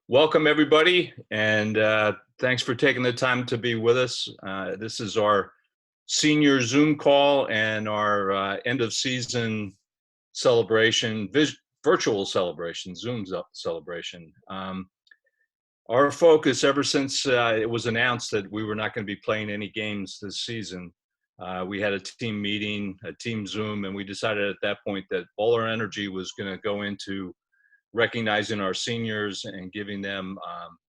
Welcome, everybody, and thanks for taking the time to be with us. This is our senior Zoom call and our end of season celebration, virtual celebration, Zoom celebration. Our focus ever since it was announced that we were not going to be playing any games this season, we had a team meeting, a team Zoom, and we decided at that point that all our energy was going to go into recognizing our seniors and giving them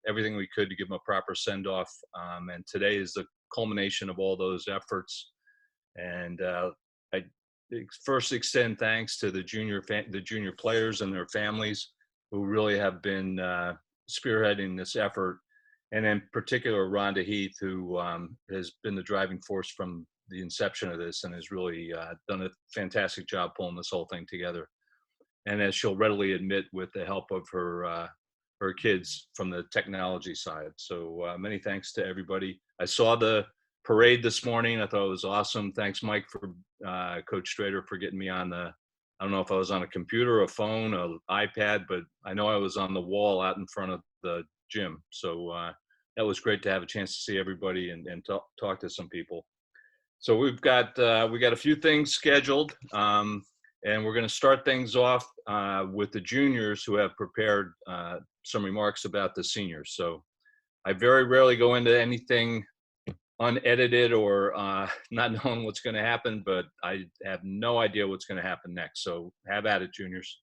everything we could to give them a proper send-off. And today is the culmination of all those efforts. And I first extend thanks to the junior players and their families who really have been spearheading this effort. And in particular, Rhonda Heath, who has been the driving force from the inception of this and has really done a fantastic job pulling this whole thing together. And as she'll readily admit, with the help of her kids from the technology side. So many thanks to everybody. I saw the parade this morning. I thought it was awesome. Thanks, Mike, for Coach Strader, for getting me on the, I don't know if I was on a computer, a phone, an iPad, but I know I was on the wall out in front of the gym. So that was great to have a chance to see everybody and talk to some people. So we got a few things scheduled. And we're going to start things off with the juniors who have prepared some remarks about the seniors. So I very rarely go into anything unedited or not knowing what's going to happen, but I have no idea what's going to happen next. So have at it, juniors.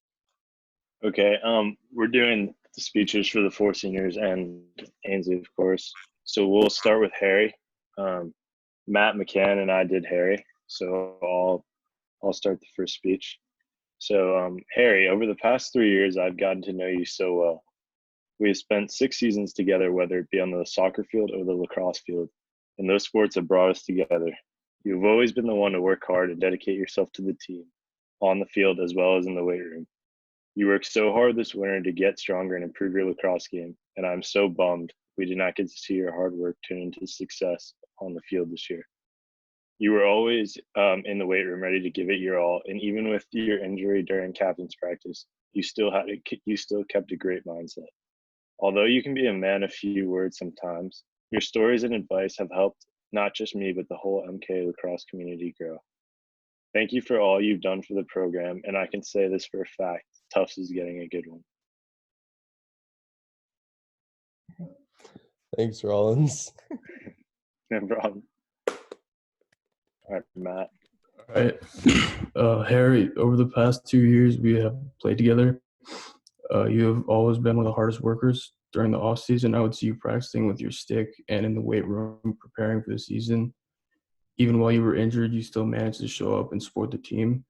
Okay, we're doing the speeches for the 4 seniors and Ainsley, of course. So we'll start with Harry. Matt McCann and I did Harry. So I'll start the first speech. So, Harry, over the past 3 years, I've gotten to know you so well. We have spent 6 seasons together, whether it be on the soccer field or the lacrosse field, and those sports have brought us together. You've always been the one to work hard and dedicate yourself to the team, on the field as well as in the weight room. You worked so hard this winter to get stronger and improve your lacrosse game, and I'm so bummed we did not get to see your hard work turn into success on the field this year. You were always in the weight room, ready to give it your all, and even with your injury during captain's practice, you still kept a great mindset. Although you can be a man of few words sometimes, your stories and advice have helped not just me but the whole MKA lacrosse community grow. Thank you for all you've done for the program, and I can say this for a fact: Tufts is getting a good one. Thanks, Rollins. No problem. All right, Matt. All right. Harry, over the past 2 years, we have played together. You have always been one of the hardest workers. During the off season, I would see you practicing with your stick and in the weight room preparing for the season. Even while you were injured, you still managed to show up and support the team.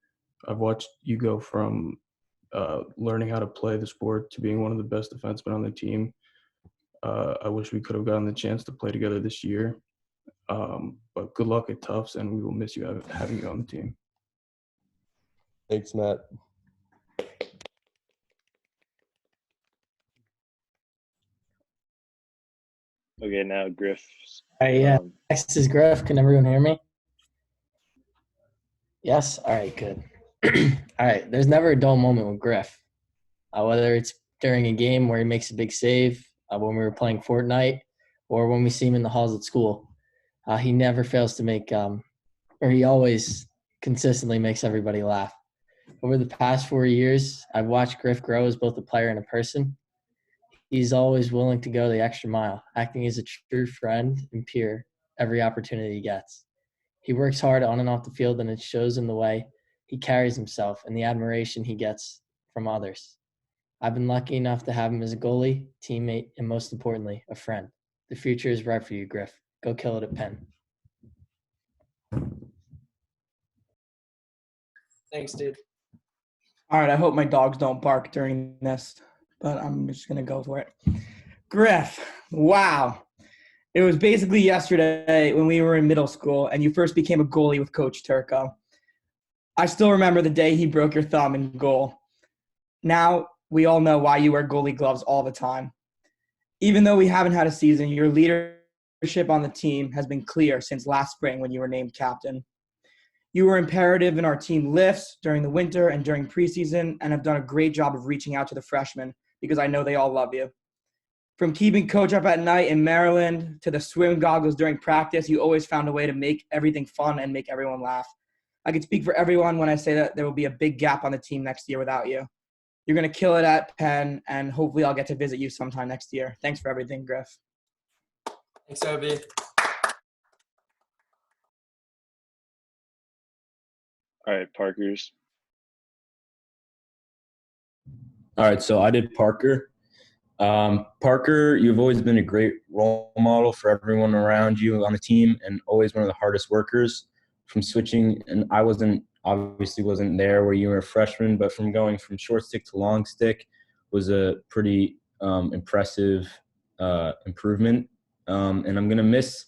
I've watched you go from learning how to play the sport to being one of the best defensemen on the team. I wish we could have gotten the chance to play together this year. But good luck at Tufts, and we will miss you having you on the team. Thanks, Matt. Okay, now Griff. Yeah. Next is Griff. Can everyone hear me? Yes? All right, good. All right, there's never a dull moment with Griff. Whether it's during a game where he makes a big save, when we were playing Fortnite, or when we see him in the halls at school. He never fails to make, or he always consistently makes everybody laugh. Over the past 4 years, I've watched Griff grow as both a player and a person. He's always willing to go the extra mile, acting as a true friend and peer every opportunity he gets. He works hard on and off the field, and it shows in the way he carries himself and the admiration he gets from others. I've been lucky enough to have him as a goalie, teammate, and most importantly, a friend. The future is bright for you, Griff. Go kill it at Penn. Thanks, dude. All right, I hope my dogs don't bark during this, but I'm just going to go for it. Griff, wow. It was basically yesterday when we were in middle school and you first became a goalie with Coach Turco. I still remember the day he broke your thumb in goal. Now we all know why you wear goalie gloves all the time. Even though we haven't had a season, your leadership on the team has been clear since last spring when you were named captain. You were imperative in our team lifts during the winter and during preseason and have done a great job of reaching out to the freshmen because I know they all love you. From keeping coach up at night in Maryland to the swim goggles during practice, you always found a way to make everything fun and make everyone laugh. I can speak for everyone when I say that there will be a big gap on the team next year without you. You're going to kill it at Penn, and hopefully I'll get to visit you sometime next year. Thanks for everything, Griff. Thanks, Obi. All right, Parker's. All right, so I did Parker. Parker, you've always been a great role model for everyone around you on the team and always one of the hardest workers. From switching, and I obviously wasn't there where you were a freshman, but from going from short stick to long stick was a pretty impressive improvement. And I'm going to miss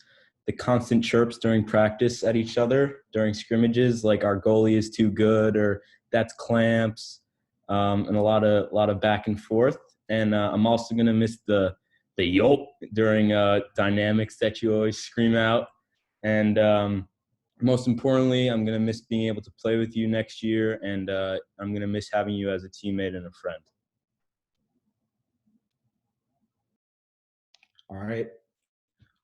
the constant chirps during practice at each other during scrimmages, like our goalie is too good or that's clamps, and a lot of back and forth. And I'm also going to miss the yelp during dynamics that you always scream out. And most importantly, I'm going to miss being able to play with you next year, and I'm going to miss having you as a teammate and a friend. All right.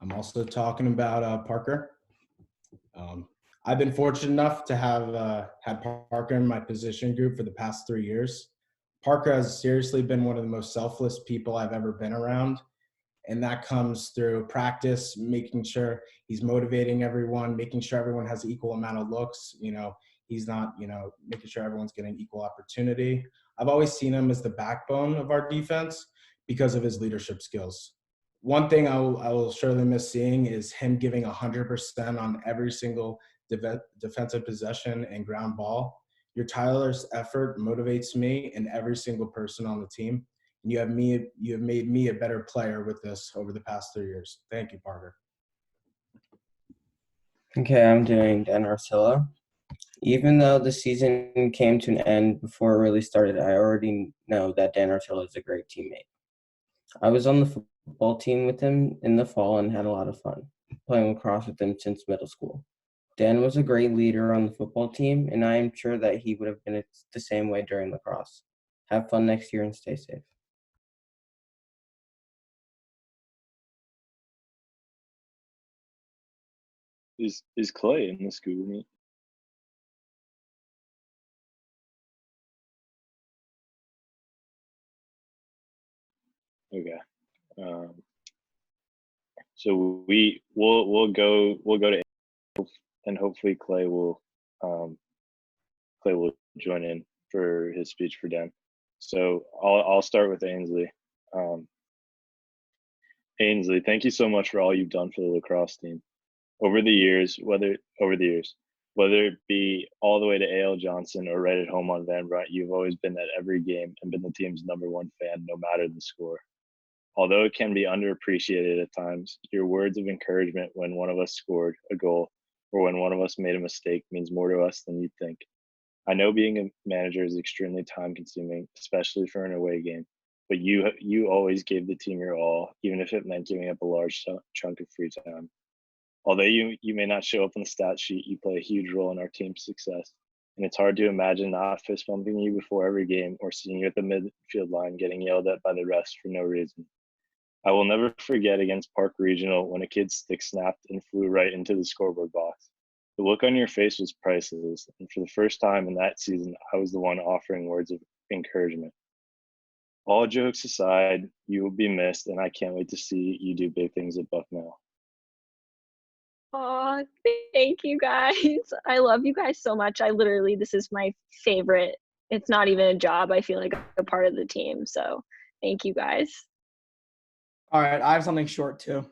I'm also talking about Parker. I've been fortunate enough to have had Parker in my position group for the past 3 years. Parker has seriously been one of the most selfless people I've ever been around. And that comes through practice, making sure he's motivating everyone, making sure everyone has equal amount of looks. He's not, making sure everyone's getting equal opportunity. I've always seen him as the backbone of our defense because of his leadership skills. One thing I will surely miss seeing is him giving 100% on every single defensive possession and ground ball. Your tireless effort motivates me and every single person on the team. And you have made me a better player with this over the past 3 years. Thank you, Parker. Okay, I'm doing Dan Arcilla. Even though the season came to an end before it really started, I already know that Dan Arcilla is a great teammate. I was on the football team with him in the fall and had a lot of fun playing lacrosse with him since middle school. Dan was a great leader on the football team, and I am sure that he would have been the same way during lacrosse. Have fun next year and stay safe. Is Clay in this Google Meet? Okay. So we'll go to, and hopefully Clay will join in for his speech for Dan. So I'll start with Ainsley. Ainsley, thank you so much for all you've done for the lacrosse team over the years, whether it be all the way to A.L. Johnson or right at home on Van Brunt. You've always been at every game and been the team's #1 fan, no matter the score. Although it can be underappreciated at times, your words of encouragement when one of us scored a goal or when one of us made a mistake means more to us than you'd think. I know being a manager is extremely time consuming, especially for an away game, but you always gave the team your all, even if it meant giving up a large chunk of free time. Although you may not show up on the stat sheet, you play a huge role in our team's success, and it's hard to imagine not fist bumping you before every game or seeing you at the midfield line getting yelled at by the refs for no reason. I will never forget against Park Regional when a kid's stick snapped and flew right into the scoreboard box. The look on your face was priceless, and for the first time in that season, I was the one offering words of encouragement. All jokes aside, you will be missed, and I can't wait to see you do big things at Bucknell. Oh, thank you guys. I love you guys so much. This is my favorite. It's not even a job. I feel like I'm a part of the team. So thank you guys. All right, I have something short too.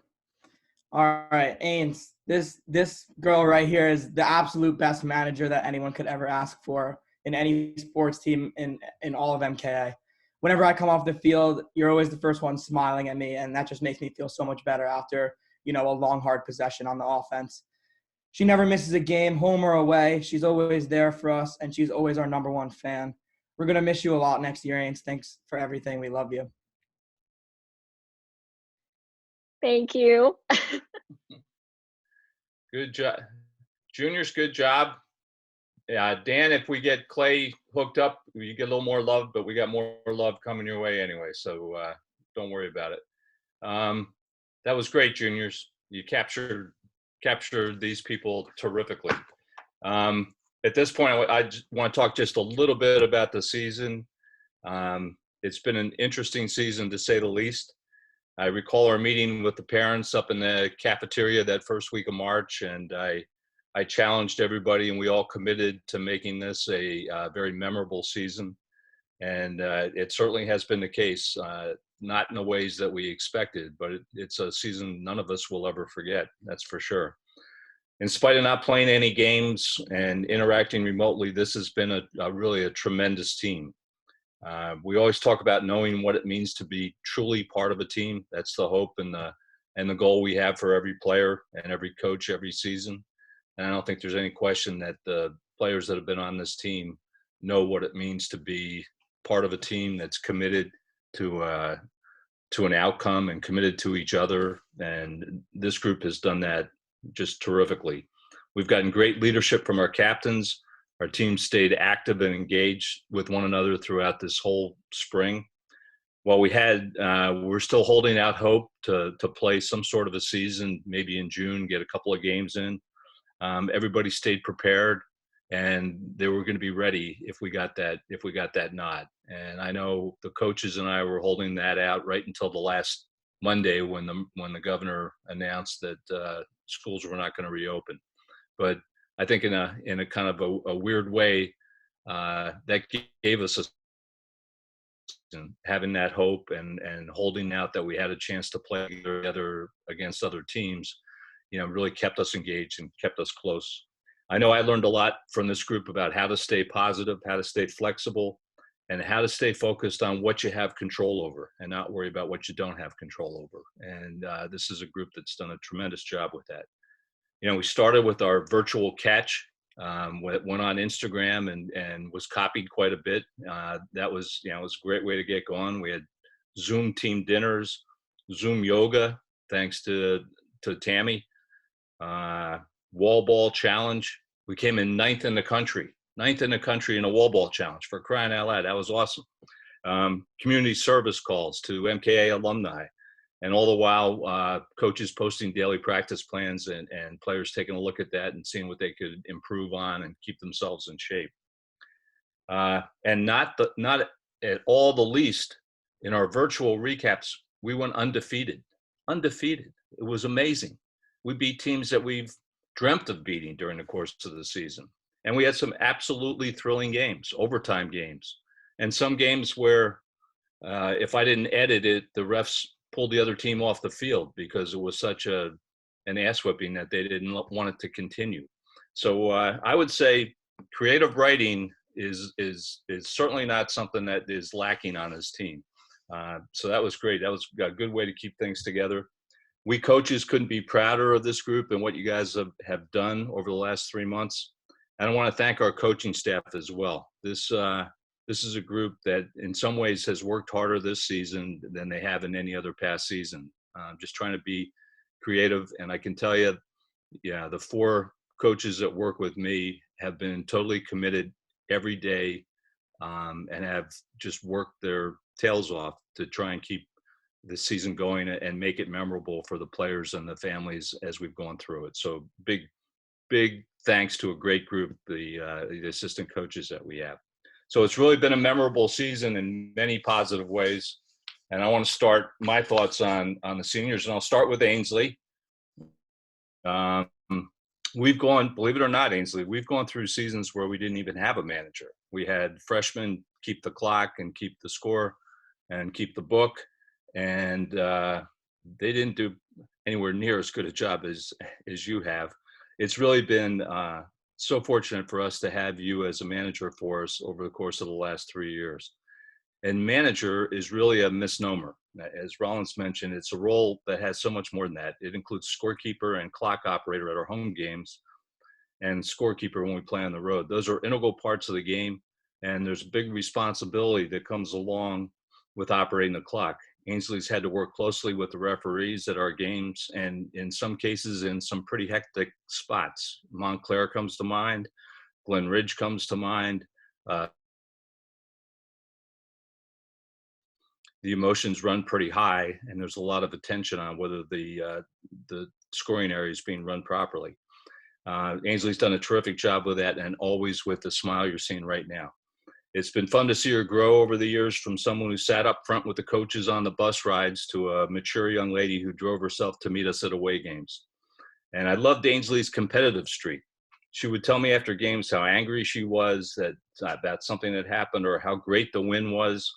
All right, Ains, this girl right here is the absolute best manager that anyone could ever ask for in any sports team in all of MKA. Whenever I come off the field, you're always the first one smiling at me, and that just makes me feel so much better after, a long, hard possession on the offense. She never misses a game, home or away. She's always there for us, and she's always our #1 fan. We're going to miss you a lot next year, Ains. Thanks for everything. We love you. Thank you. Good job. Juniors, good job. Dan, if we get Clay hooked up, you get a little more love, but we got more love coming your way anyway. So don't worry about it. That was great, juniors. You captured these people terrifically. At this point, I just want to talk just a little bit about the season. It's been an interesting season, to say the least. I recall our meeting with the parents up in the cafeteria that first week of March, and I challenged everybody, and we all committed to making this a very memorable season. And it certainly has been the case, not in the ways that we expected, but it's a season none of us will ever forget, that's for sure. In spite of not playing any games and interacting remotely, this has been really a tremendous team. We always talk about knowing what it means to be truly part of a team. That's the hope and the goal we have for every player and every coach every season. And I don't think there's any question that the players that have been on this team know what it means to be part of a team that's committed to an outcome and committed to each other. And this group has done that just terrifically. We've gotten great leadership from our captains. Our team stayed active and engaged with one another throughout this whole spring. While we're still holding out hope to play some sort of a season, maybe in June, get a couple of games in. Everybody stayed prepared, and they were going to be ready if we got that nod. And I know the coaches and I were holding that out right until the last Monday when the governor announced that schools were not going to reopen. But I think in a kind of a weird way, that gave us having that hope and holding out that we had a chance to play together against other teams, really kept us engaged and kept us close. I know I learned a lot from this group about how to stay positive, how to stay flexible, and how to stay focused on what you have control over and not worry about what you don't have control over. And this is a group that's done a tremendous job with that. We started with our virtual catch, went on Instagram and was copied quite a bit. That was, it was a great way to get going. We had Zoom team dinners, Zoom yoga, thanks to Tammy. Wall ball challenge. We came in ninth in the country in a wall ball challenge, for crying out loud. That was awesome. Community service calls to MKA alumni. And all the while, coaches posting daily practice plans and players taking a look at that and seeing what they could improve on and keep themselves in shape. And not at all the least, in our virtual recaps, we went undefeated. Undefeated. It was amazing. We beat teams that we've dreamt of beating during the course of the season. And we had some absolutely thrilling games, overtime games, and some games where if I didn't edit it, the refs pulled the other team off the field because it was such an ass whipping that they didn't want it to continue. So I would say creative writing is certainly not something that is lacking on his team. So that was great. That was a good way to keep things together. We coaches couldn't be prouder of this group and what you guys have done over the last 3 months. And I want to thank our coaching staff as well. This is a group that in some ways has worked harder this season than they have in any other past season. Just trying to be creative. And I can tell you, the 4 coaches that work with me have been totally committed every day and have just worked their tails off to try and keep the season going and make it memorable for the players and the families as we've gone through it. So big thanks to a great group, the assistant coaches that we have. So it's really been a memorable season in many positive ways. And I want to start my thoughts on the seniors, and I'll start with Ainsley. We've gone, believe it or not, Ainsley, we've gone through seasons where we didn't even have a manager. We had freshmen keep the clock and keep the score and keep the book. And they didn't do anywhere near as good a job as you have. It's really been so fortunate for us to have you as a manager for us over the course of the last 3 years. And manager is really a misnomer. As Rollins mentioned, it's a role that has so much more than that. It includes scorekeeper and clock operator at our home games and scorekeeper when we play on the road. Those are integral parts of the game, and there's a big responsibility that comes along with operating the clock. Ainsley's had to work closely with the referees at our games, and in some cases in some pretty hectic spots. Montclair comes to mind. Glen Ridge comes to mind. The emotions run pretty high, and there's a lot of attention on whether the scoring area is being run properly. Ainsley's done a terrific job with that, and always with the smile you're seeing right now. It's been fun to see her grow over the years from someone who sat up front with the coaches on the bus rides to a mature young lady who drove herself to meet us at away games. And I loved Ainsley's competitive streak. She would tell me after games how angry she was that something had happened or how great the win was.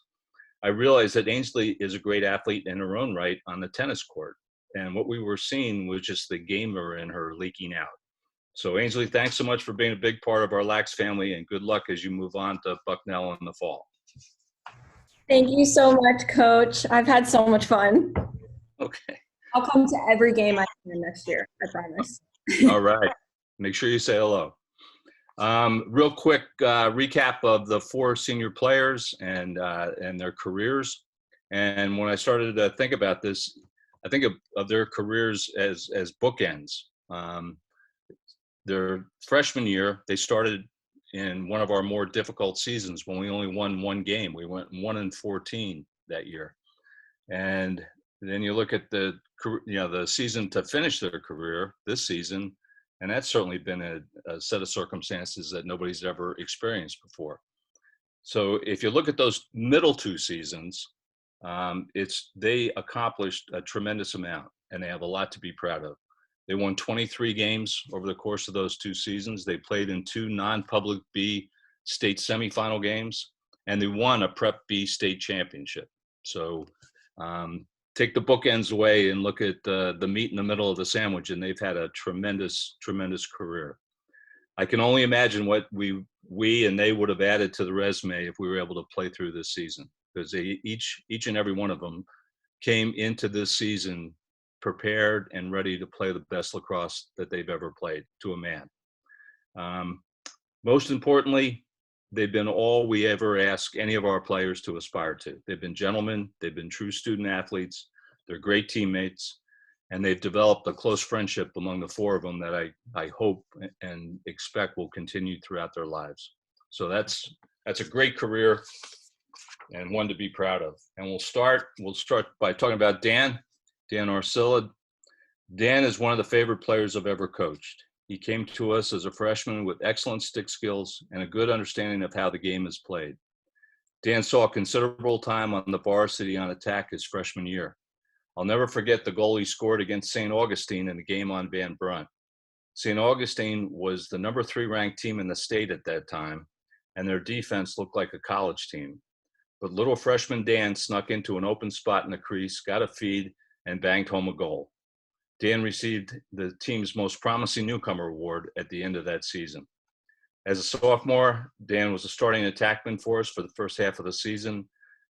I realized that Ainsley is a great athlete in her own right on the tennis court. And what we were seeing was just the gamer in her leaking out. So Ainsley, thanks so much for being a big part of our Lax family, and good luck as you move on to Bucknell in the fall. Thank you so much, Coach. I've had so much fun. Okay. I'll come to every game I can next year, I promise. All right. Make sure you say hello. Real quick recap of the 4 senior players and their careers. And when I started to think about this, I think of their careers as bookends. Their freshman year, they started in one of our more difficult seasons when we only won 1 game. We went 1-14 that year. And then you look at the season to finish their career this season, and that's certainly been a set of circumstances that nobody's ever experienced before. So if you look at those middle 2 seasons, they accomplished a tremendous amount, and they have a lot to be proud of. They won 23 games over the course of those 2 seasons. They played in 2 non-public B state semifinal games, and they won a Prep B state championship. So take the bookends away and look at the meat in the middle of the sandwich, and they've had a tremendous, tremendous career. I can only imagine what we and they would have added to the resume if we were able to play through this season, because each and every one of them came into this season prepared and ready to play the best lacrosse that they've ever played, to a man. Most importantly, they've been all we ever ask any of our players to aspire to. They've been gentlemen, they've been true student athletes, they're great teammates, and they've developed a close friendship among the 4 of them that I hope and expect will continue throughout their lives. So that's a great career and one to be proud of. And we'll start by talking about Dan Arcilla. Dan is one of the favorite players I've ever coached. He came to us as a freshman with excellent stick skills and a good understanding of how the game is played. Dan saw considerable time on the varsity on attack his freshman year. I'll never forget the goal he scored against St. Augustine in the game on Van Brunt. St. Augustine was the number 3 ranked team in the state at that time, and their defense looked like a college team. But little freshman Dan snuck into an open spot in the crease, got a feed, and banged home a goal. Dan received the team's most promising newcomer award at the end of that season. As a sophomore, Dan was a starting attackman for us for the first half of the season,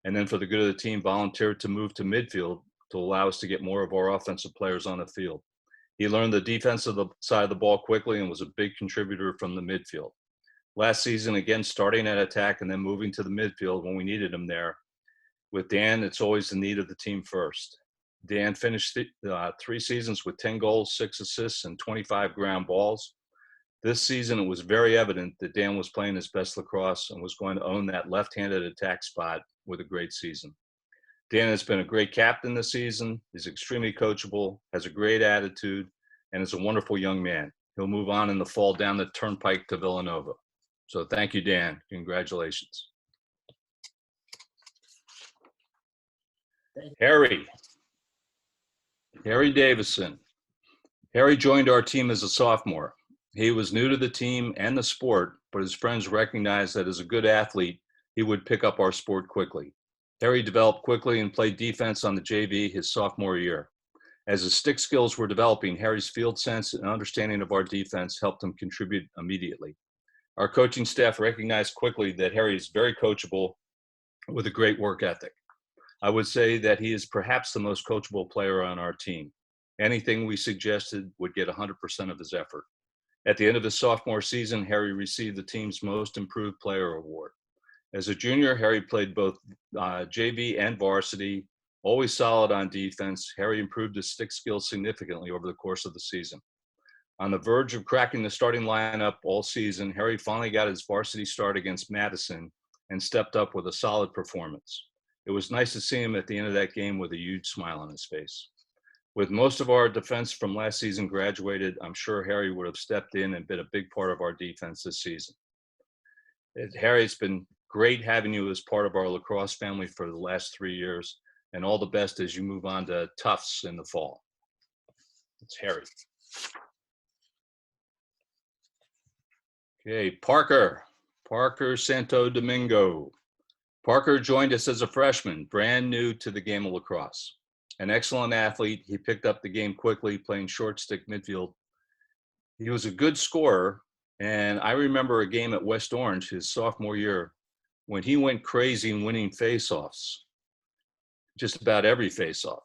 and then for the good of the team, volunteered to move to midfield to allow us to get more of our offensive players on the field. He learned the defensive side of the ball quickly and was a big contributor from the midfield. Last season, again, starting at attack and then moving to the midfield when we needed him there. With Dan, it's always the need of the team first. Dan finished 3 seasons with 10 goals, 6 assists, and 25 ground balls. This season, it was very evident that Dan was playing his best lacrosse and was going to own that left-handed attack spot with a great season. Dan has been a great captain this season. He's extremely coachable, has a great attitude, and is a wonderful young man. He'll move on in the fall down the turnpike to Villanova. So thank you, Dan. Congratulations. Harry Davison. Harry joined our team as a sophomore. He was new to the team and the sport, but his friends recognized that as a good athlete, he would pick up our sport quickly. Harry developed quickly and played defense on the JV his sophomore year. As his stick skills were developing, Harry's field sense and understanding of our defense helped him contribute immediately. Our coaching staff recognized quickly that Harry is very coachable with a great work ethic. I would say that he is perhaps the most coachable player on our team. Anything we suggested would get 100% of his effort. At the end of his sophomore season, Harry received the team's Most Improved Player award. As a junior, Harry played both JV and varsity, always solid on defense. Harry improved his stick skills significantly over the course of the season. On the verge of cracking the starting lineup all season, Harry finally got his varsity start against Madison and stepped up with a solid performance. It was nice to see him at the end of that game with a huge smile on his face. With most of our defense from last season graduated, I'm sure Harry would have stepped in and been a big part of our defense this season. Harry, it's been great having you as part of our lacrosse family for the last 3 years, and all the best as you move on to Tufts in the fall. It's Harry. Okay, Parker Santo Domingo. Parker joined us as a freshman, brand new to the game of lacrosse. An excellent athlete, he picked up the game quickly, playing short stick midfield. He was a good scorer, and I remember a game at West Orange his sophomore year when he went crazy in winning faceoffs, just about every faceoff.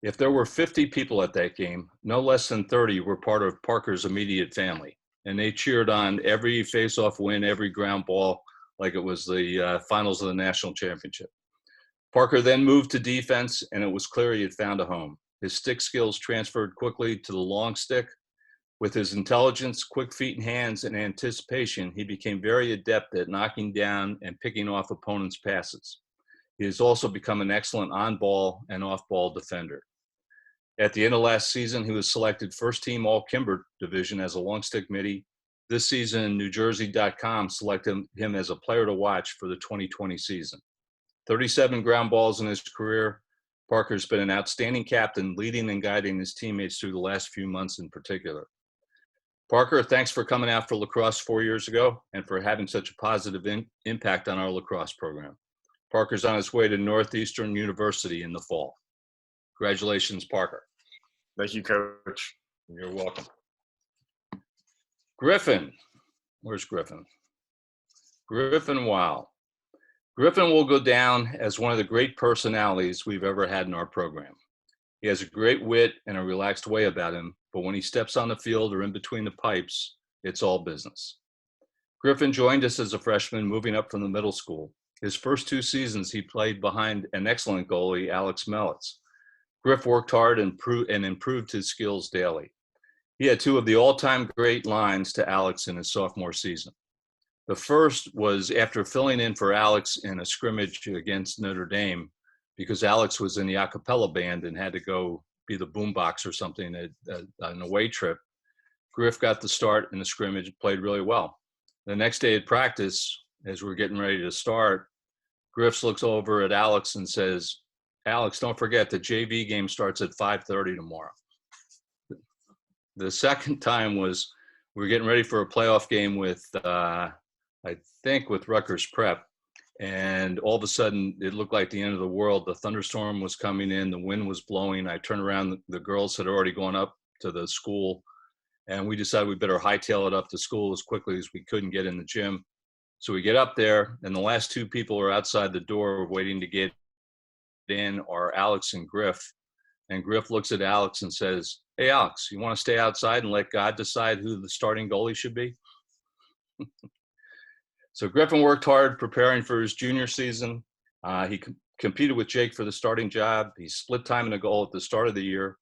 If there were 50 people at that game, no less than 30 were part of Parker's immediate family, and they cheered on every faceoff win, every ground ball, like it was the finals of the national championship. Parker then moved to defense, and it was clear he had found a home. His stick skills transferred quickly to the long stick. With his intelligence, quick feet and hands, and anticipation, he became very adept at knocking down and picking off opponents' passes. He has also become an excellent on-ball and off-ball defender. At the end of last season, he was selected first team All-Kimber division as a long stick midi. This season, NewJersey.com selected him as a player to watch for the 2020 season. 37 ground balls in his career. Parker's been an outstanding captain, leading and guiding his teammates through the last few months in particular. Parker, thanks for coming out for lacrosse 4 years ago and for having such a positive impact on our lacrosse program. Parker's on his way to Northeastern University in the fall. Congratulations, Parker. Thank you, Coach. You're welcome. Griffin. Where's Griffin? Griffin Wow. Griffin will go down as one of the great personalities we've ever had in our program. He has a great wit and a relaxed way about him, but when he steps on the field or in between the pipes, it's all business. Griffin joined us as a freshman, moving up from the middle school. His first 2 seasons, he played behind an excellent goalie, Alex Melitz. Griff worked hard and improved his skills daily. He had 2 of the all-time great lines to Alex in his sophomore season. The first was after filling in for Alex in a scrimmage against Notre Dame, because Alex was in the a cappella band and had to go be the boombox or something at an away trip. Griff got the start in the scrimmage, played really well. The next day at practice, as we're getting ready to start, Griff looks over at Alex and says, "Alex, don't forget the JV game starts at 5:30 tomorrow." The second time was we were getting ready for a playoff game with, I think, with Rutgers Prep. And all of a sudden, it looked like the end of the world. The thunderstorm was coming in. The wind was blowing. I turned around. The girls had already gone up to the school. And we decided we better hightail it up to school as quickly as we could and get in the gym. So we get up there, and the last 2 people are outside the door waiting to get in are Alex and Griff. And Griff looks at Alex and says, "Hey, Alex, you want to stay outside and let God decide who the starting goalie should be?" So Griffin worked hard preparing for his junior season. He competed with Jake for the starting job. He split time in a goal at the start of the year.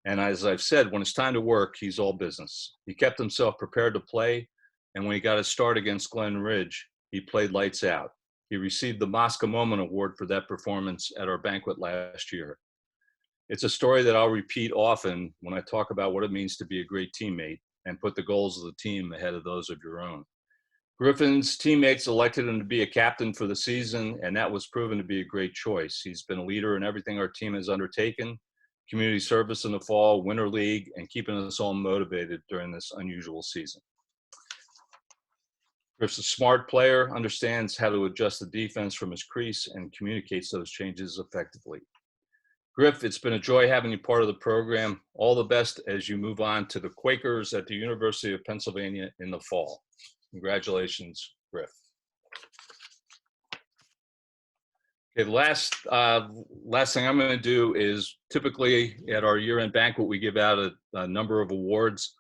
And as I've said, when it's time to work, he's all business. He kept himself prepared to play. And when he got his start against Glen Ridge, he played lights out. He received the Mosca Moment Award for that performance at our banquet last year. It's a story that I'll repeat often when I talk about what it means to be a great teammate and put the goals of the team ahead of those of your own. Griffin's teammates elected him to be a captain for the season, and that was proven to be a great choice. He's been a leader in everything our team has undertaken, community service in the fall, Winter League, and keeping us all motivated during this unusual season. Griff's a smart player, understands how to adjust the defense from his crease, and communicates those changes effectively. Griff, it's been a joy having you part of the program. All the best as you move on to the Quakers at the University of Pennsylvania in the fall. Congratulations, Griff. Okay, the last thing I'm going to do is typically at our year-end banquet, we give out a number of awards.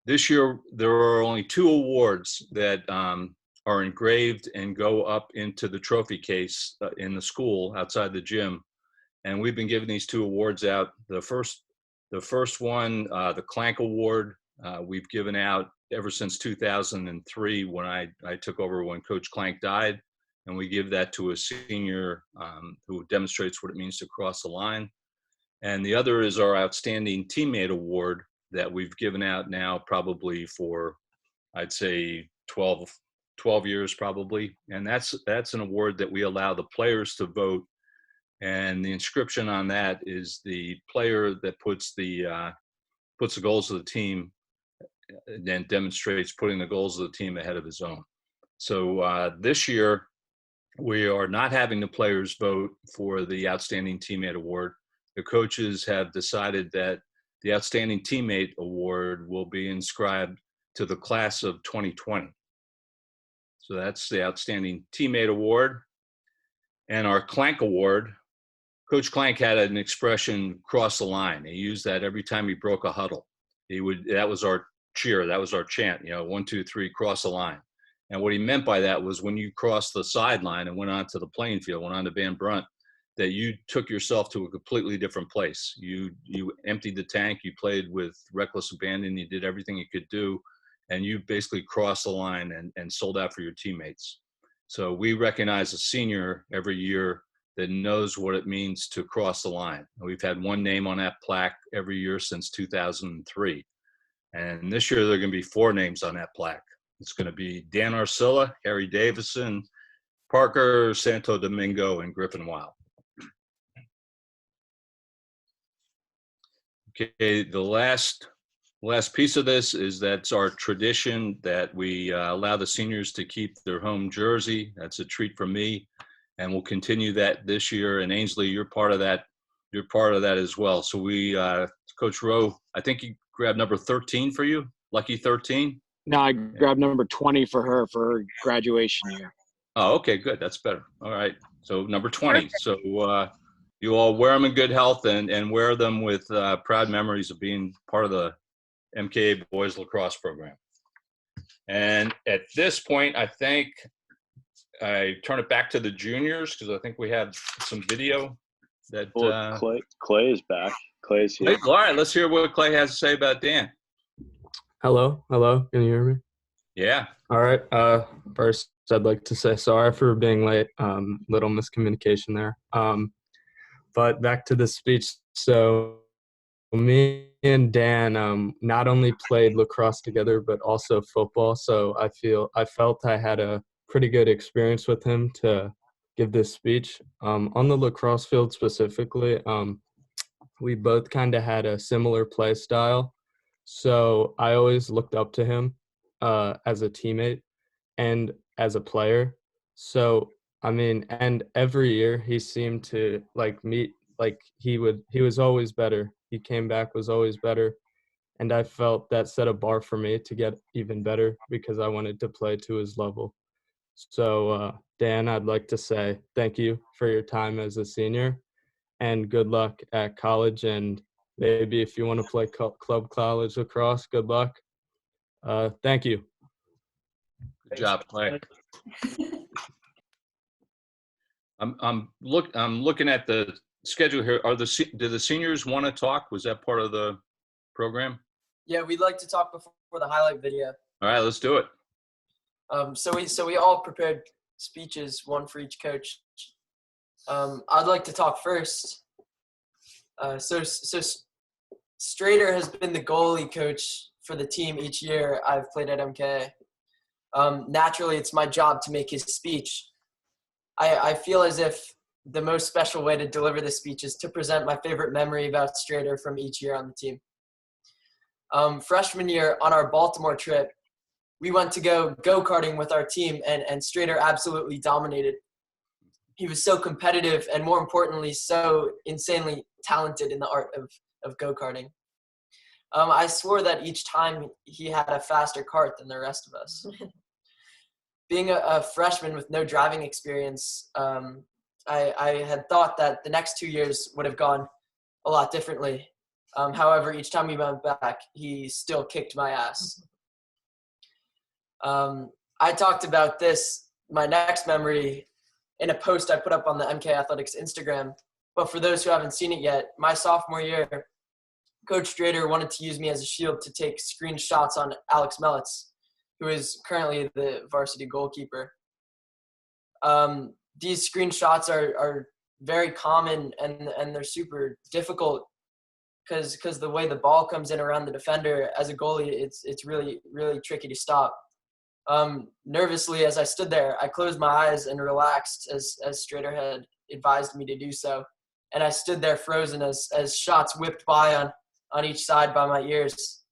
This year, there are only 2 awards that are engraved and go up into the trophy case in the school outside the gym. And we've been giving these 2 awards out. The first one, the Clank Award, We've given out ever since 2003 when I took over when Coach Clank died, and we give that to a senior who demonstrates what it means to cross the line. And the other is our Outstanding Teammate Award that we've given out now probably for, I'd say, 12 years probably. And that's an award that we allow the players to vote. And the inscription on that is the player that puts the goals of the team and then demonstrates putting the goals of the team ahead of his own. So this year, we are not having the players vote for the Outstanding Teammate Award. The coaches have decided that the Outstanding Teammate Award will be inscribed to the class of 2020. So that's the Outstanding Teammate Award. And our Clank Award, Coach Clank had an expression, cross the line. He used that every time he broke a huddle. That was our cheer, that was our chant, 1, 2, 3, cross the line. And what he meant by that was when you crossed the sideline and went onto the playing field, went on to Van Brunt, that you took yourself to a completely different place. You emptied the tank, you played with reckless abandon, you did everything you could do, and you basically crossed the line and sold out for your teammates. So we recognize a senior every year that knows what it means to cross the line. We've had one name on that plaque every year since 2003. And this year there are going to be 4 names on that plaque. It's going to be Dan Arcilla, Harry Davison, Parker Santo Domingo, and Griffin Weil. Okay, the last piece of this is that's our tradition that we allow the seniors to keep their home jersey. That's a treat for me, and we'll continue that this year. And Ainsley, you're part of that. You're part of that as well. So we, Coach Rowe, I think he grabbed number 13 for you, lucky 13. No, I grabbed number 20 for her graduation year. Oh, okay, good. That's better. All right. So number 20. So you all wear them in good health and wear them with proud memories of being part of the MKA Boys Lacrosse program. And at this point, I think I turn it back to the juniors because I think we have some video that. Clay is back. Clay's here. All right, let's hear what Clay has to say about Dan. Hello, can you hear me? Yeah. All right. First, I'd like to say sorry for being late. Little miscommunication there. But back to the speech. So me and Dan not only played lacrosse together, but also football. So I felt I had a pretty good experience with him to give this speech. On the lacrosse field specifically, we both kind of had a similar play style. So I always looked up to him as a teammate and as a player. So, I mean, and every year he seemed to he was always better. He came back, was always better. And I felt that set a bar for me to get even better because I wanted to play to his level. So, Dan, I'd like to say thank you for your time as a senior and good luck at college. And maybe if you want to play club college lacrosse, good luck. Thank you. Good job, Clay. I'm looking at the schedule here. Do the seniors want to talk? Was that part of the program? Yeah, we'd like to talk before the highlight video. All right, let's do it. So we all prepared speeches, one for each coach. I'd like to talk first. So Strader has been the goalie coach for the team each year I've played at MKA. Naturally, it's my job to make his speech. I feel as if the most special way to deliver this speech is to present my favorite memory about Strader from each year on the team. Freshman year on our Baltimore trip, we went to go-karting with our team, and Strader absolutely dominated. He was so competitive and, more importantly, so insanely talented in the art of go-karting. I swore that each time he had a faster cart than the rest of us. Being a freshman with no driving experience, I had thought that the next 2 years would have gone a lot differently. However, each time we went back, he still kicked my ass. I talked about this, my next memory, in a post I put up on the MK Athletics Instagram. But for those who haven't seen it yet, my sophomore year, Coach Strader wanted to use me as a shield to take screenshots on Alex Melitz, who is currently the varsity goalkeeper. These screenshots are very common and they're super difficult because the way the ball comes in around the defender as a goalie, it's really, really tricky to stop. Nervously, as I stood there, I closed my eyes and relaxed as Strader had advised me to do so. And I stood there frozen as shots whipped by on each side by my ears.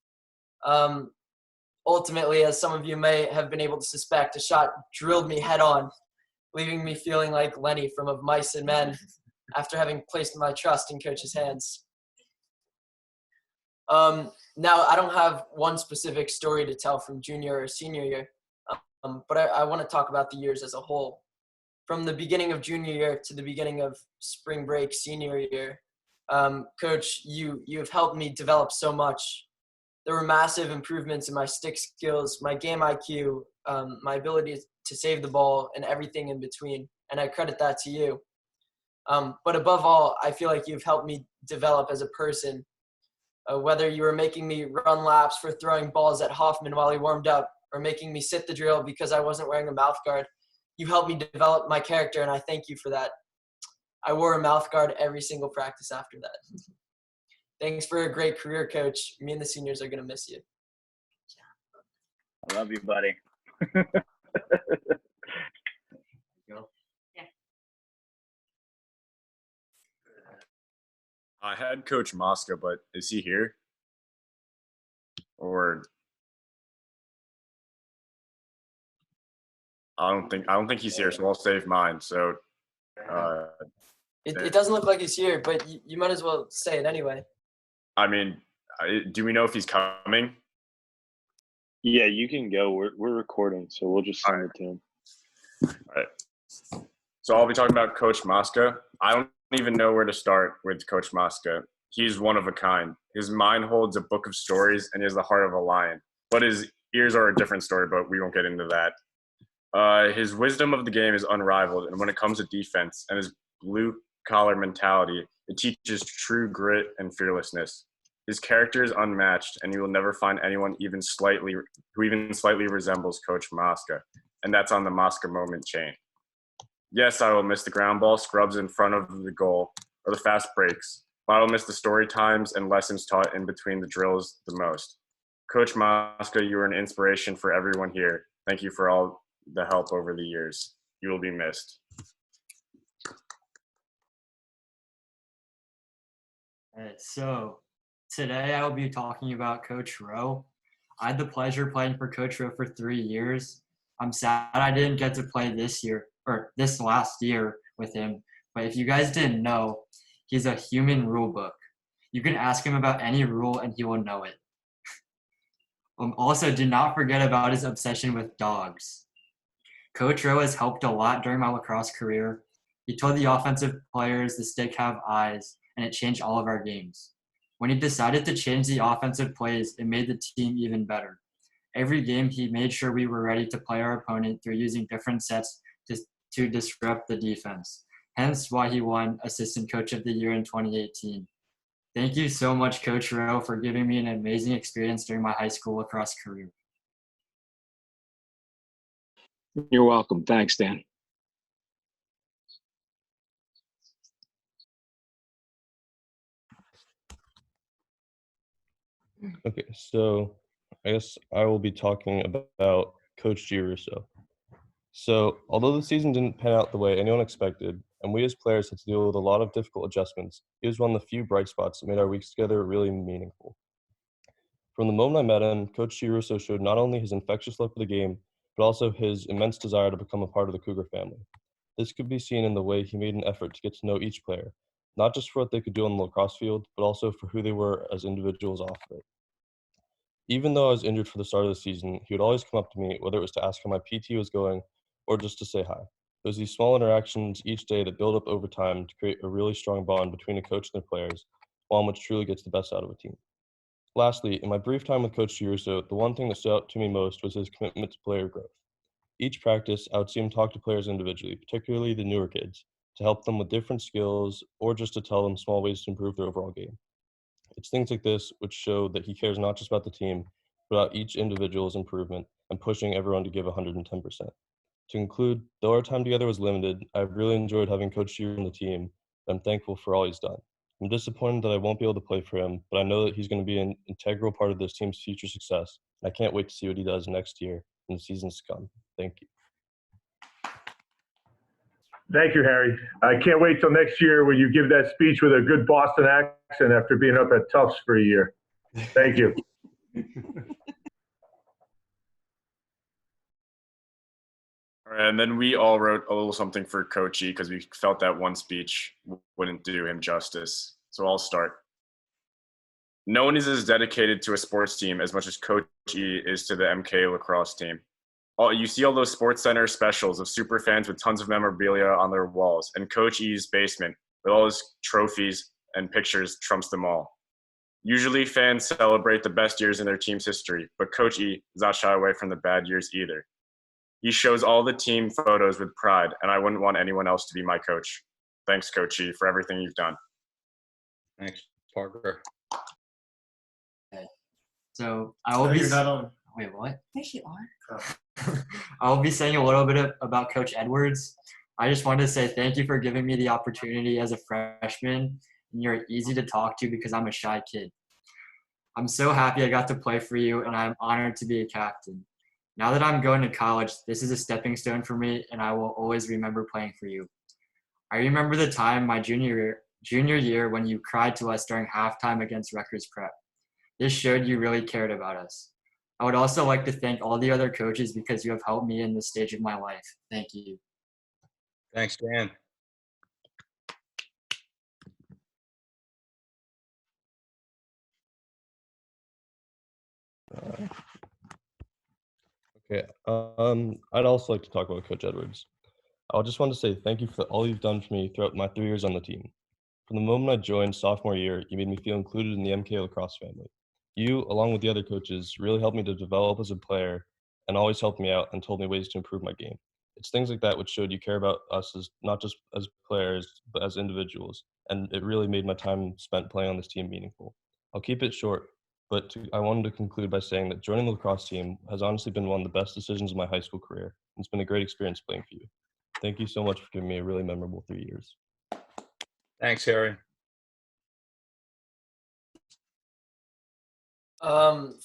Ultimately, as some of you may have been able to suspect, a shot drilled me head on, leaving me feeling like Lenny from Of Mice and Men after having placed my trust in Coach's hands. Now, I don't have one specific story to tell from junior or senior year, but I want to talk about the years as a whole. From the beginning of junior year to the beginning of spring break senior year, Coach, you have helped me develop so much. There were massive improvements in my stick skills, my game IQ, my ability to save the ball, and everything in between, and I credit that to you. But above all, I feel like you've helped me develop as a person. Whether you were making me run laps for throwing balls at Hoffman while he warmed up, or making me sit the drill because I wasn't wearing a mouth guard, you helped me develop my character, and I thank you for that. I wore a mouth guard every single practice after that. Thanks for a great career, Coach. Me and the seniors are going to miss you. I love you, buddy. I had Coach Mosca, but is he here? Or I don't think he's here, so I'll save mine. So It doesn't look like he's here, but you might as well say it anyway. I mean, do we know if he's coming? Yeah, you can go. We're recording, so we'll just send it to him. All right. So I'll be talking about Coach Mosca. I don't even know where to start with Coach Mosca. He's one of a kind. His mind holds a book of stories, and he has the heart of a lion. But his ears are a different story, but we won't get into that. His wisdom of the game is unrivaled, and when it comes to defense and his blue-collar mentality, it teaches true grit and fearlessness. His character is unmatched, and you will never find anyone who even slightly resembles Coach Mosca, and that's on the Mosca moment chain. Yes, I will miss the ground ball scrubs in front of the goal or the fast breaks, but I will miss the story times and lessons taught in between the drills the most. Coach Mosca, you are an inspiration for everyone here. Thank you for all the help over the years. You will be missed. All right, so today I will be talking about Coach Rowe. I had the pleasure of playing for Coach Rowe for 3 years. I'm sad I didn't get to play this year or this last year with him, but if you guys didn't know, he's a human rule book. You can ask him about any rule and he will know it. Also, do not forget about his obsession with dogs. Coach Rowe has helped a lot during my lacrosse career. He told the offensive players the stick have eyes, and it changed all of our games. When he decided to change the offensive plays, it made the team even better. Every game, he made sure we were ready to play our opponent through using different sets to disrupt the defense. Hence why he won Assistant Coach of the Year in 2018. Thank you so much, Coach Rowe, for giving me an amazing experience during my high school lacrosse career. You're welcome. Thanks, Dan. Okay, so I guess I will be talking about Coach Girusso. So, although the season didn't pan out the way anyone expected, and we as players had to deal with a lot of difficult adjustments, he was one of the few bright spots that made our weeks together really meaningful. From the moment I met him, Coach Girusso showed not only his infectious love for the game, but also his immense desire to become a part of the Cougar family. This could be seen in the way he made an effort to get to know each player, not just for what they could do on the lacrosse field, but also for who they were as individuals off of it. Even though I was injured for the start of the season, he would always come up to me, whether it was to ask how my PT was going or just to say hi. It was these small interactions each day that build up over time to create a really strong bond between a coach and their players, one which truly gets the best out of a team. Lastly, in my brief time with Coach Girusso, the one thing that stood out to me most was his commitment to player growth. Each practice, I would see him talk to players individually, particularly the newer kids, to help them with different skills or just to tell them small ways to improve their overall game. It's things like this which show that he cares not just about the team, but about each individual's improvement and pushing everyone to give 110%. To conclude, though our time together was limited, I've really enjoyed having Coach Shearer on the team, and I'm thankful for all he's done. I'm disappointed that I won't be able to play for him, but I know that he's going to be an integral part of this team's future success, and I can't wait to see what he does next year and the seasons to come. Thank you. Thank you, Harry. I can't wait till next year when you give that speech with a good Boston accent after being up at Tufts for a year. Thank you. All right, and then we all wrote a little something for Coach E because we felt that one speech wouldn't do him justice. So I'll start. No one is as dedicated to a sports team as much as Coach E is to the MKA lacrosse team. You see all those Sports Center specials of super fans with tons of memorabilia on their walls, and Coach E's basement with all his trophies and pictures trumps them all. Usually fans celebrate the best years in their team's history, but Coach E does not shy away from the bad years either. He shows all the team photos with pride, and I wouldn't want anyone else to be my coach. Thanks, Coach E, for everything you've done. Thanks, Parker. Okay. So I will be. You're not on. Wait, what? Yes, you are. I'll be saying a little bit about Coach Edwards. I just wanted to say thank you for giving me the opportunity as a freshman. And you're easy to talk to because I'm a shy kid. I'm so happy I got to play for you, and I'm honored to be a captain. Now that I'm going to college, this is a stepping stone for me, and I will always remember playing for you. I remember the time my junior year when you cried to us during halftime against Rutgers Prep. This showed you really cared about us. I would also like to thank all the other coaches because you have helped me in this stage of my life. Thank you. Thanks, Dan. Okay. I'd also like to talk about Coach Edwards. I just want to say thank you for all you've done for me throughout my 3 years on the team. From the moment I joined sophomore year, you made me feel included in the MKA lacrosse family. You, along with the other coaches, really helped me to develop as a player and always helped me out and told me ways to improve my game. It's things like that which showed you care about us as not just as players, but as individuals. And it really made my time spent playing on this team meaningful. I'll keep it short, but I wanted to conclude by saying that joining the lacrosse team has honestly been one of the best decisions of my high school career. It's been a great experience playing for you. Thank you so much for giving me a really memorable 3 years. Thanks, Harry.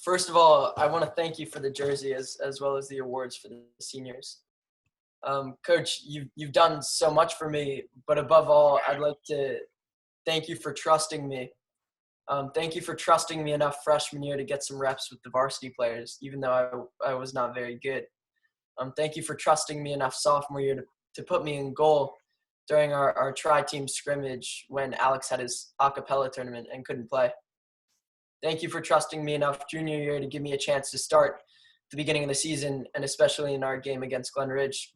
First of all, I want to thank you for the jersey as well as the awards for the seniors. Coach, you've done so much for me, but above all, I'd like to thank you for trusting me. Thank you for trusting me enough freshman year to get some reps with the varsity players, even though I was not very good. Thank you for trusting me enough sophomore year to put me in goal during our tri-team scrimmage when Alex had his a cappella tournament and couldn't play. Thank you for trusting me enough junior year to give me a chance to start the beginning of the season, and especially in our game against Glen Ridge.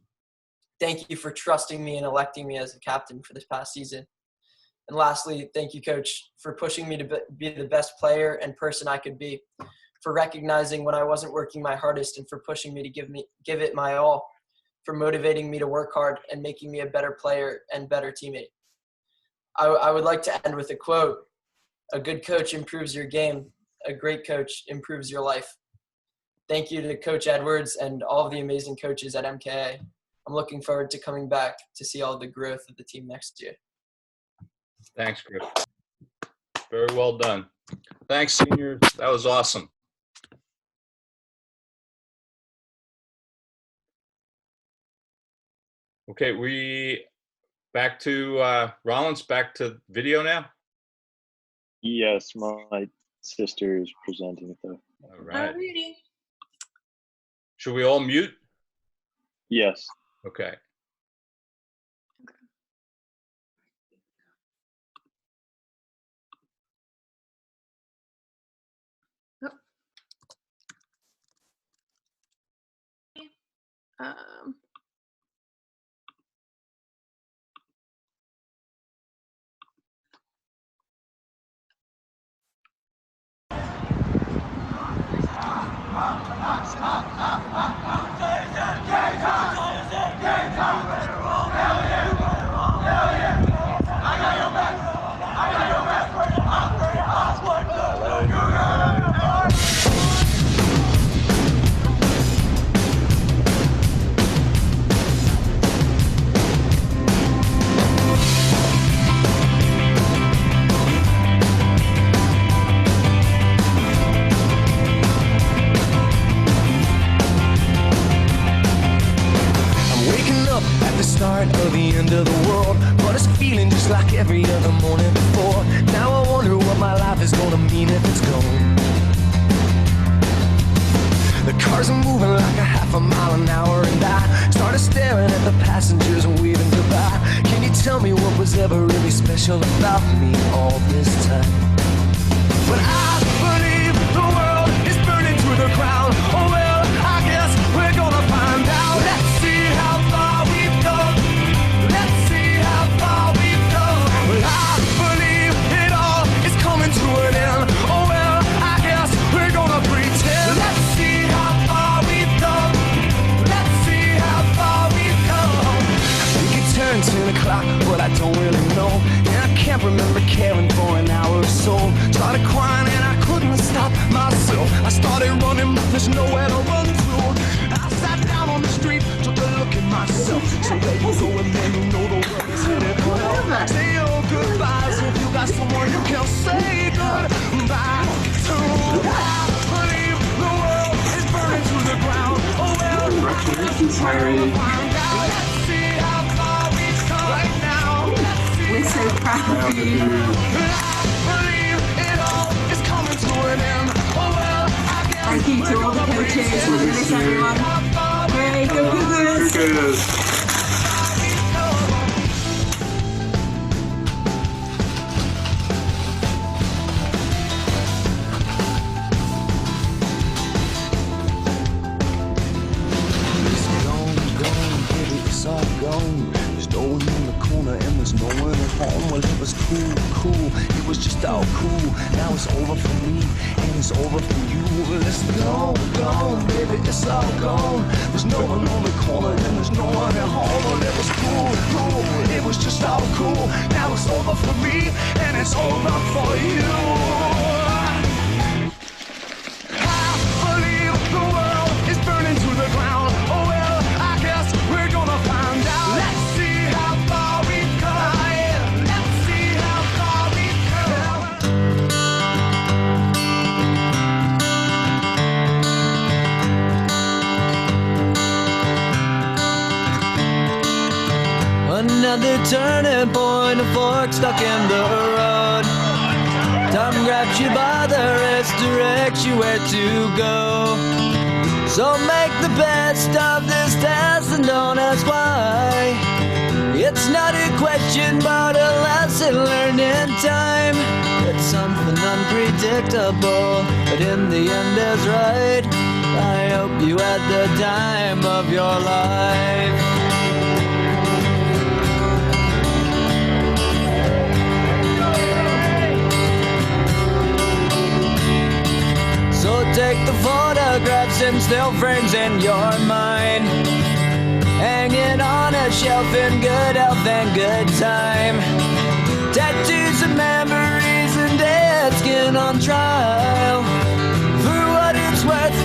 Thank you for trusting me and electing me as a captain for this past season. And lastly, thank you, Coach, for pushing me to be the best player and person I could be, for recognizing when I wasn't working my hardest and for pushing me to give it my all, for motivating me to work hard and making me a better player and better teammate. I would like to end with a quote. A good coach improves your game. A great coach improves your life. Thank you to Coach Edwards and all of the amazing coaches at MKA. I'm looking forward to coming back to see all the growth of the team next year. Thanks, Griff. Very well done. Thanks, seniors. That was awesome. Okay, we back to Rollins, back to video now. Yes, my sister is presenting it though. All right. Should we all mute? Yes. Okay. I got your back. sign of the end of the world, but it's feeling just like every other morning before. Now I wonder what my life is gonna mean if it's gone. The cars are moving like a half a mile an hour, and I started staring at the passengers and waving goodbye. Can you tell me what was ever really special about me all this time? But I believe the world is burning to the ground. Oh well, I guess we're gonna find out. Let's see how far we've come. Let's see how far we've come. Well, I believe it all is coming to an end. Oh well, I guess we're gonna pretend. Let's see how far we've come. Let's see how far we've come. We could turn 10 o'clock, but I don't really know. And I can't remember caring for an hour or so. Started crying and I couldn't stop myself. I started running, but there's nowhere to run to. I sat down on the street, took a look at myself. So there you go, and then you know the world is headed for hell. Say your goodbyes if you got someone you can say goodbye to. I believe the world is burning to the ground. Oh well, let's find out. Let's see how far we've come right now. We're so proud of you. Thank you to all the coaches for this, everyone. Yay, go Cougars! It's all gone. There's no one in the corner and there's no one at home. Well, it was cool. It was just all cool. Now it's over for me and it's over for you. Well, it's gone, baby. It's all gone. There's no one on the corner and there's no one at home. Well, it was cool. It was just all cool. Now it's over for me and it's over for you. I believe the world is burning to the ground. Oh well, I guess we're gonna find out. Let's see how far we've come. Let's see how far we've come. Another turning point, a fork stuck in the road. Time grabs you by the wrist, directs you where to go. So make the best of this test and don't ask why. It's not a question but a lesson learned in time. It's something unpredictable, but in the end is right. I hope you had the time of your life. So take the photographs and still frames in your mind, hanging on a shelf in good health and good time. Tattoos and memories and dead skin on trial. For what it's worth,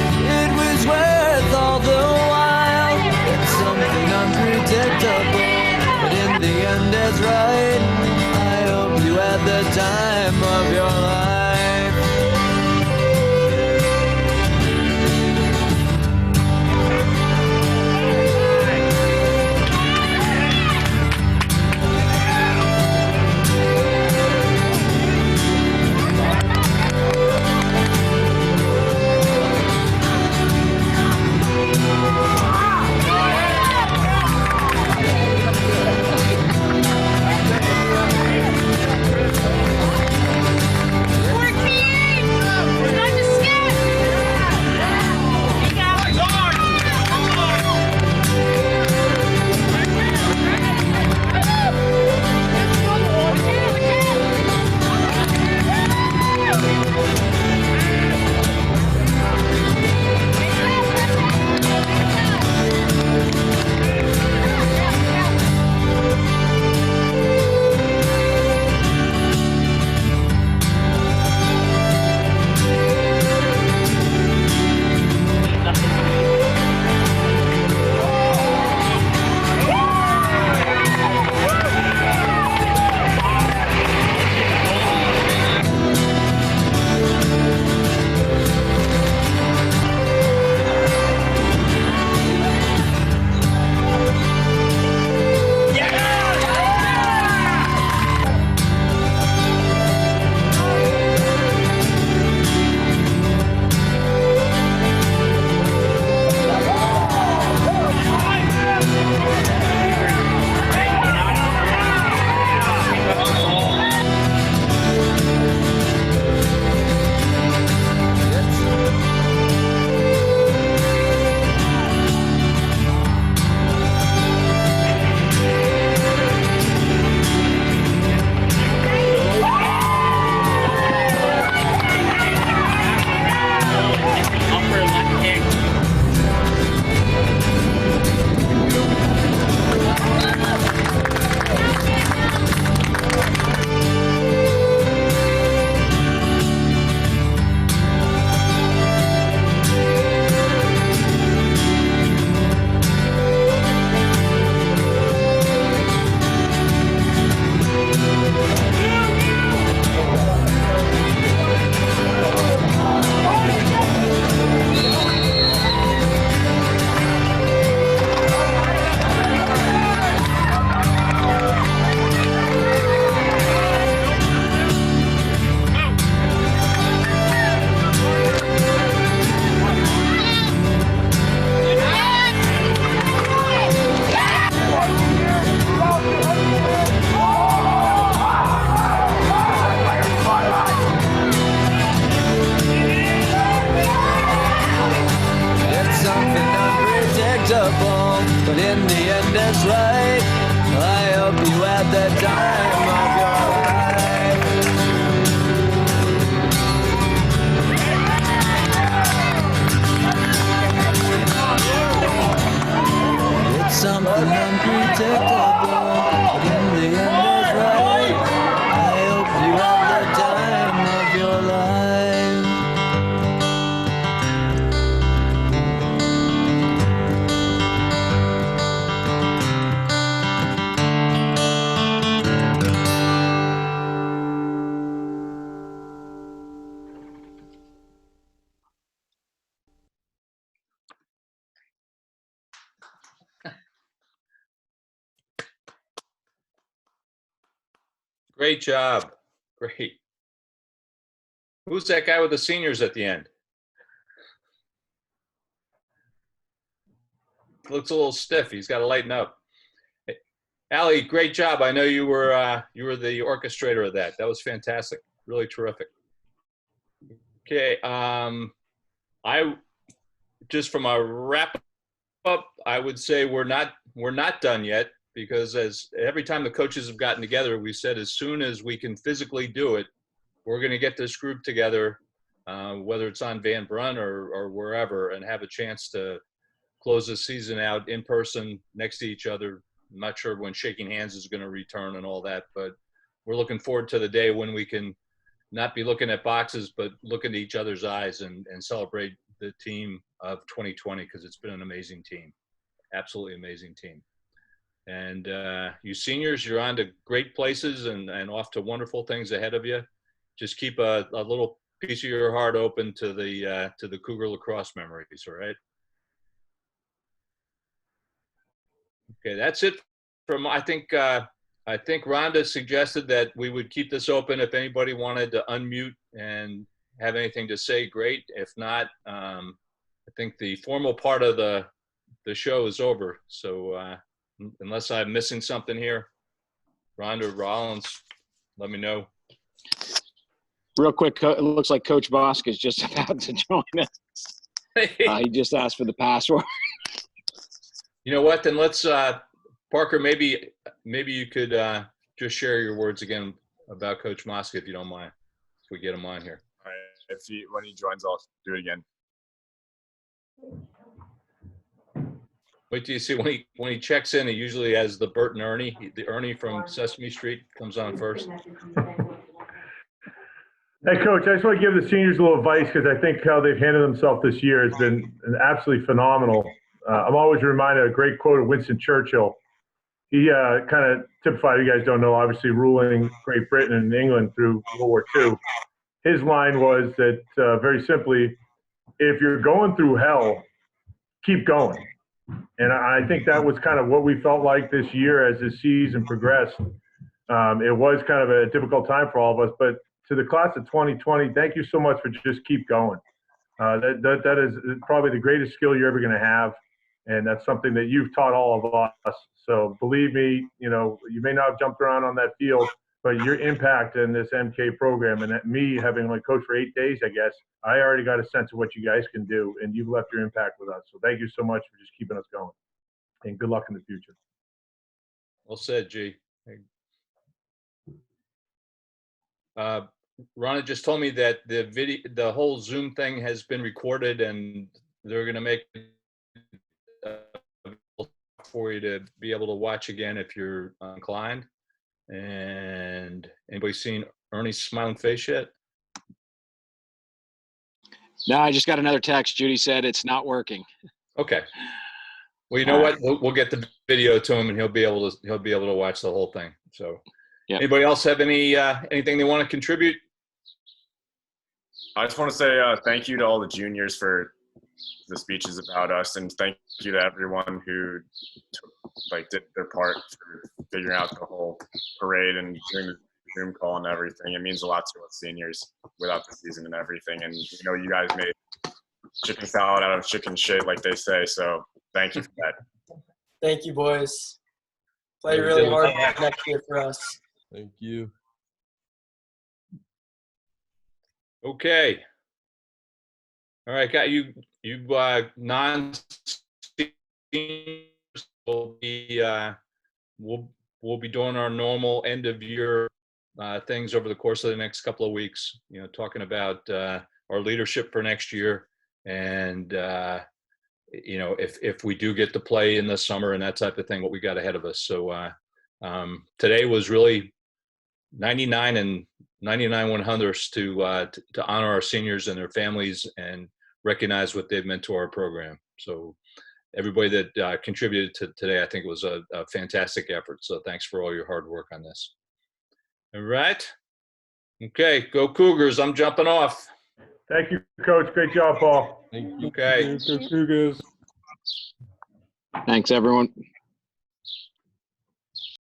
it was worth all the while. It's something unpredictable, but in the end it's right. I hope you had the time of your life. wrong, but in the end it's right. I hope you had the time of your life. It's something unpredictable, but in the end it's right. I hope you had the time of your life. Great job. Great. Who's that guy with the seniors at the end? Looks a little stiff. He's got to lighten up. Allie, great job. I know you were the orchestrator of that. That was fantastic. Really terrific. Okay. I just from a wrap up, I would say we're not done yet, because as every time the coaches have gotten together, we said as soon as we can physically do it, we're going to get this group together, whether it's on Van Brunt or wherever, and have a chance to close the season out in person next to each other. I'm not sure when shaking hands is going to return and all that, but we're looking forward to the day when we can not be looking at boxes, but look into each other's eyes and celebrate the team of 2020, because it's been an amazing team, absolutely amazing team. And you seniors, you're on to great places and off to wonderful things ahead of you. Just keep a little piece of your heart open to the Cougar lacrosse memories, all right? Okay, that's it from, I think Rhonda suggested that we would keep this open. If anybody wanted to unmute and have anything to say, great. If not, I think the formal part of the show is over. So unless I'm missing something here, Rhonda Rollins, let me know. Real quick, it looks like Coach Bosk is just about to join us. He just asked for the password. You know what? Then let's, Parker, maybe you could just share your words again about Coach Mosca, if you don't mind, if we get him on here. All right. When he joins, I'll do it again. Wait till you see when he checks in. He usually has the Bert and Ernie. The Ernie from Sesame Street comes on first. Hey, Coach, I just want to give the seniors a little advice, because I think how they've handled themselves this year has been absolutely phenomenal. I'm always reminded of a great quote of Winston Churchill. He kind of typified, you guys don't know, obviously ruling Great Britain and England through World War II. His line was that, very simply, if you're going through hell, keep going. And I think that was kind of what we felt like this year as the season progressed. It was kind of a difficult time for all of us, but to the class of 2020, thank you so much for just keep going. That is probably the greatest skill you're ever going to have, and that's something that you've taught all of us. So believe me, you may not have jumped around on that field, but your impact in this MK program, and that me having only coached for 8 days, I guess, I already got a sense of what you guys can do, and you've left your impact with us. So thank you so much for just keeping us going, and good luck in the future. Well said, G. Ronna just told me that the whole Zoom thing has been recorded, and they're going to make it for you to be able to watch again if you're inclined. And anybody seen Ernie's smiling face yet? No, I just got another text. Judy said it's not working. Okay. Well, you know what? We'll get the video to him, and he'll be able to watch the whole thing. So, yep. Anybody else have anything they want to contribute? I just want to say thank you to all the juniors for the speeches about us, and thank you to everyone who did their part for figuring out the whole parade and doing the Zoom call and everything. It means a lot to us seniors without the season and everything. And you guys made chicken salad out of chicken shit, like they say. So thank you for that. Thank you, boys. Play really hard next year for us. Thank you. Okay. All right, got you non-seniors we'll be we'll be doing our normal end of year things over the course of the next couple of weeks. You know, talking about our leadership for next year, and you know, if we do get to play in the summer and that type of thing, what we got ahead of us. So today was really 99 and 99 100ths to honor our seniors and their families and recognize what they've meant to our program. So everybody that contributed to today, I think it was a fantastic effort. So thanks for all your hard work on this. All right. Okay, go Cougars. I'm jumping off. Thank you, Coach. Great job, Paul. Okay. Thanks, everyone.